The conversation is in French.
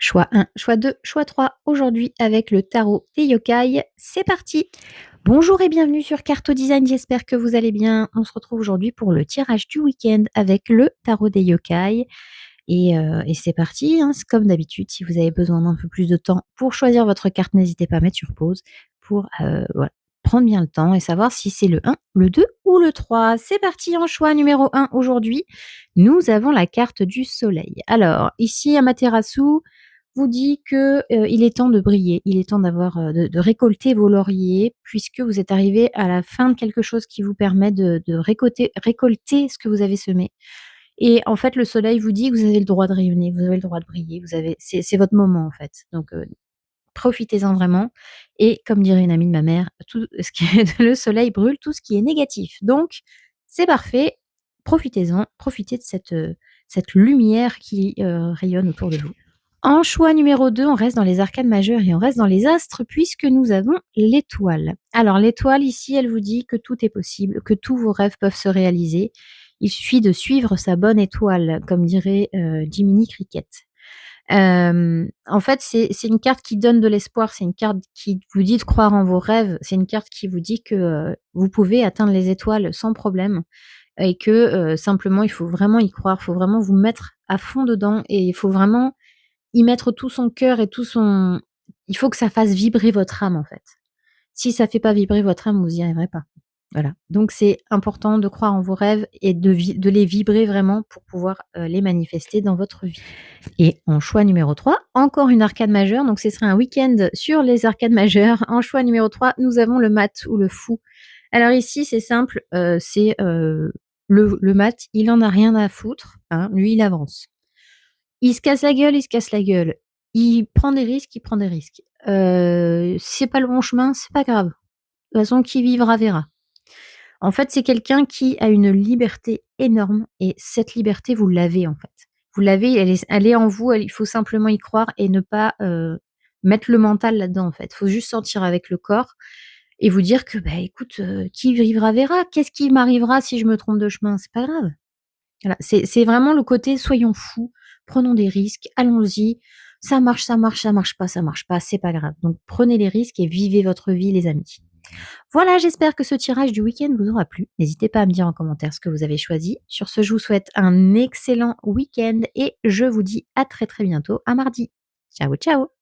Choix 1, choix 2, choix 3. Aujourd'hui avec le tarot des yokai. C'est parti! Bonjour et bienvenue sur Carto Design, j'espère que vous allez bien. On se retrouve aujourd'hui pour le tirage du week-end avec le tarot des yokai. Et c'est parti, hein. C'est comme d'habitude, si vous avez besoin d'un peu plus de temps pour choisir votre carte, n'hésitez pas à mettre sur pause pour voilà, prendre bien le temps et savoir si c'est le 1, le 2 ou le 3. C'est parti en choix numéro 1 aujourd'hui. Nous avons la carte du soleil. Alors, ici, Amaterasu vous dit que il est temps de briller, il est temps d'avoir, de récolter vos lauriers puisque vous êtes arrivé à la fin de quelque chose qui vous permet de récolter ce que vous avez semé. Et en fait, le soleil vous dit que vous avez le droit de rayonner, vous avez le droit de briller, vous avez c'est votre moment, en fait. Donc, profitez-en vraiment et comme dirait une amie de ma mère, tout ce qui est le soleil brûle tout ce qui est négatif. Donc c'est parfait, profitez-en, profitez de cette lumière qui, rayonne autour de vous. En choix numéro 2, on reste dans les arcanes majeures et on reste dans les astres puisque nous avons l'étoile. Alors l'étoile ici, elle vous dit que tout est possible, que tous vos rêves peuvent se réaliser. Il suffit de suivre sa bonne étoile, comme dirait, Jiminy Cricket. En fait, c'est une carte qui donne de l'espoir, c'est une carte qui vous dit de croire en vos rêves, c'est une carte qui vous dit que, vous pouvez atteindre les étoiles sans problème et que, simplement il faut vraiment y croire, il faut vraiment vous mettre à fond dedans et il faut vraiment y mettre tout son cœur et tout son il faut que ça fasse vibrer votre âme, en fait. Si ça fait pas vibrer votre âme, vous y arriverez pas. Voilà. Donc c'est important de croire en vos rêves et de les vibrer vraiment pour pouvoir, les manifester dans votre vie. Et en choix numéro 3, encore une arcane majeure, donc ce serait un week-end sur les arcades majeures. En choix numéro 3, nous avons le mat ou le fou. Alors ici, c'est simple, c'est, le mat, il en a rien à foutre, hein, lui, il avance. Il se casse la gueule, il se casse la gueule. Il prend des risques, il prend des risques. Si c'est pas le bon chemin, c'est pas grave. De toute façon, qui vivra verra. En fait, c'est quelqu'un qui a une liberté énorme et cette liberté, vous l'avez, en fait. Vous l'avez, elle est en vous, il faut simplement y croire et ne pas, mettre le mental là-dedans, en fait. Il faut juste sentir avec le corps et vous dire que, bah, écoute, qui vivra verra. Qu'est-ce qui m'arrivera si je me trompe de chemin? C'est pas grave. Voilà, c'est vraiment le côté soyons fous, prenons des risques, allons-y. Ça marche pas, c'est pas grave. Donc prenez les risques et vivez votre vie, les amis. Voilà, j'espère que ce tirage du week-end vous aura plu. N'hésitez pas à me dire en commentaire ce que vous avez choisi. Sur ce, je vous souhaite un excellent week-end et je vous dis à très très bientôt, à mardi. Ciao, ciao!